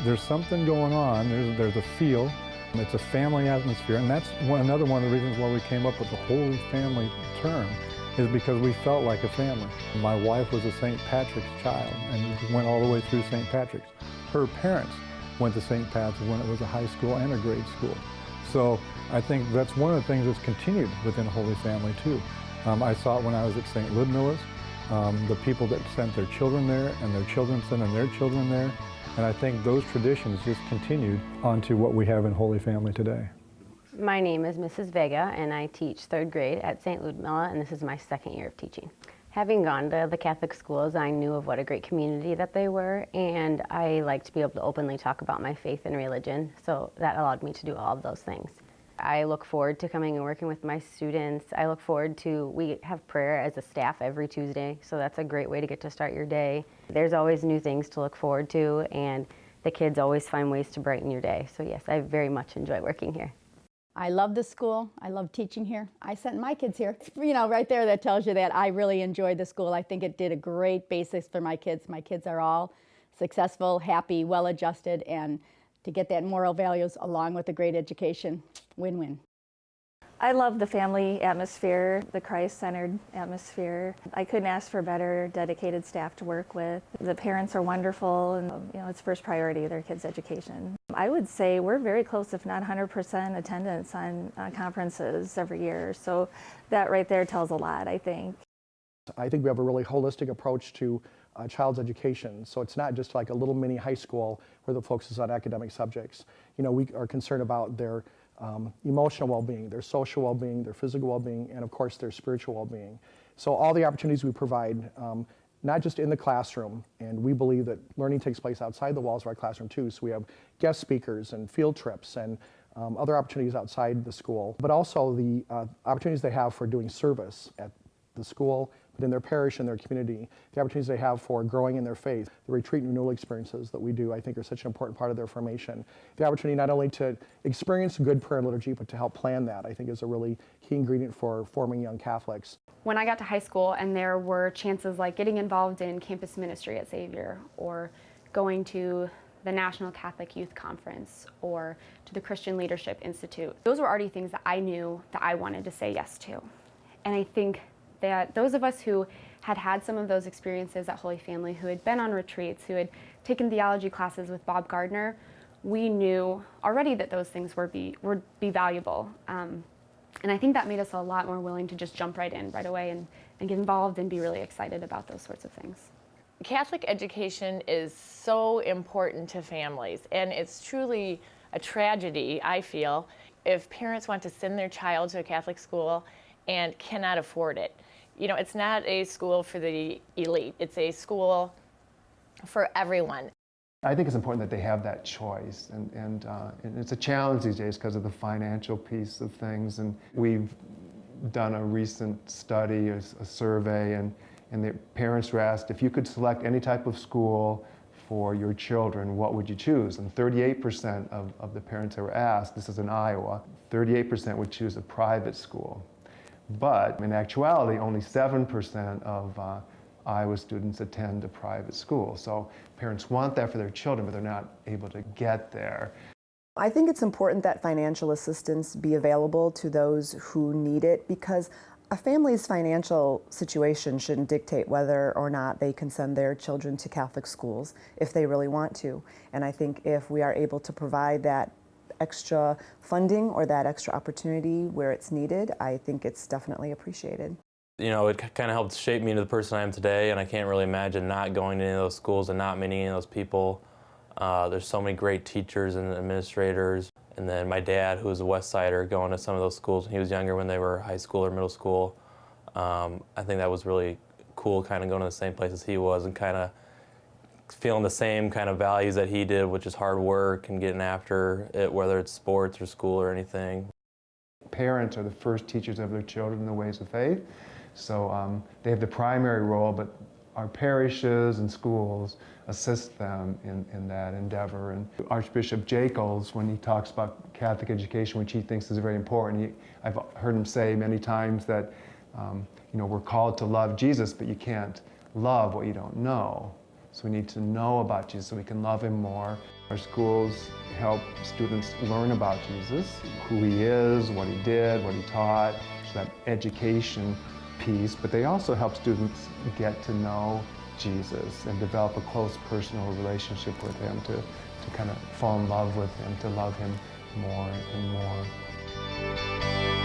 there's something going on. There's a feel. It's a family atmosphere, and that's another one of the reasons why we came up with the Holy Family term, is because we felt like a family. My wife was a St. Patrick's child and went all the way through St. Patrick's. Her parents went to St. Pat's when it was a high school and a grade school. So I think that's one of the things that's continued within Holy Family too. I saw it when I was at St. Ludmilla's, the people that sent their children there and their children sending their children there. And I think those traditions just continued onto what we have in Holy Family today. My name is Mrs. Vega, and I teach 3rd grade at St. Ludmilla, and this is my 2nd year of teaching. Having gone to the Catholic schools, I knew of what a great community that they were, and I like to be able to openly talk about my faith and religion, so that allowed me to do all of those things. I look forward to coming and working with my students. I look forward to, we have prayer as a staff every Tuesday, so that's a great way to get to start your day. There's always new things to look forward to, and the kids always find ways to brighten your day. So yes, I very much enjoy working here. I love the school. I love teaching here. I sent my kids here. You know, right there that tells you that I really enjoyed the school. I think it did a great basis for my kids. My kids are all successful, happy, well-adjusted, and to get that moral values along with a great education, win-win. I love the family atmosphere, the Christ-centered atmosphere. I couldn't ask for better dedicated staff to work with. The parents are wonderful, and it's first priority, their kids' education. I would say we're very close, if not 100% attendance on conferences every year. So that right there tells a lot, I think. I think we have a really holistic approach to a child's education. So it's not just like a little mini high school where the focus is on academic subjects. You know, we are concerned about their emotional well-being, their social well-being, their physical well-being, and of course their spiritual well-being. So all the opportunities we provide, not just in the classroom, and we believe that learning takes place outside the walls of our classroom too. So we have guest speakers and field trips and other opportunities outside the school, but also the opportunities they have for doing service at the school, but in their parish and their community, the opportunities they have for growing in their faith, the retreat and renewal experiences that we do, I think are such an important part of their formation. The opportunity not only to experience good prayer and liturgy, but to help plan that, I think is a really key ingredient for forming young Catholics. When I got to high school and there were chances like getting involved in campus ministry at Xavier, or going to the National Catholic Youth Conference, or to the Christian Leadership Institute, those were already things that I knew that I wanted to say yes to. And I think that those of us who had had some of those experiences at Holy Family, who had been on retreats, who had taken theology classes with Bob Gardner, we knew already that those things would be valuable. And I think that made us a lot more willing to just jump right in right away and get involved and be really excited about those sorts of things. Catholic education is so important to families, and it's truly a tragedy, I feel, if parents want to send their child to a Catholic school and cannot afford it. You know, it's not a school for the elite. It's a school for everyone. I think it's important that they have that choice, and it's a challenge these days because of the financial piece of things. And we've done a recent study, a survey, and the parents were asked, if you could select any type of school for your children, what would you choose? And 38% of the parents that were asked, this is in Iowa, 38% would choose a private school. But in actuality, only 7% of Iowa students attend a private school. So parents want that for their children, but they're not able to get there. I think it's important that financial assistance be available to those who need it, because a family's financial situation shouldn't dictate whether or not they can send their children to Catholic schools if they really want to. And I think if we are able to provide that extra funding or that extra opportunity where it's needed, I think it's definitely appreciated. You know, it kind of helped shape me into the person I am today, and I can't really imagine not going to any of those schools and not meeting any of those people. There's so many great teachers and administrators. And then my dad, who was a West Sider, going to some of those schools when he was younger, when they were high school or middle school. I think that was really cool, kind of going to the same place as he was and kind of feeling the same kind of values that he did, which is hard work and getting after it, whether it's sports or school or anything. Parents are the first teachers of their children in the ways of faith, so they have the primary role, but our parishes and schools assist them in that endeavor. And Archbishop Jacobs, when he talks about Catholic education, which he thinks is very important, I've heard him say many times that you know, we're called to love Jesus, but you can't love what you don't know. So we need to know about Jesus so we can love him more. Our schools help students learn about Jesus, who he is, what he did, what he taught, so that education piece, but they also help students get to know Jesus and develop a close personal relationship with him, to kind of fall in love with him, to love him more and more.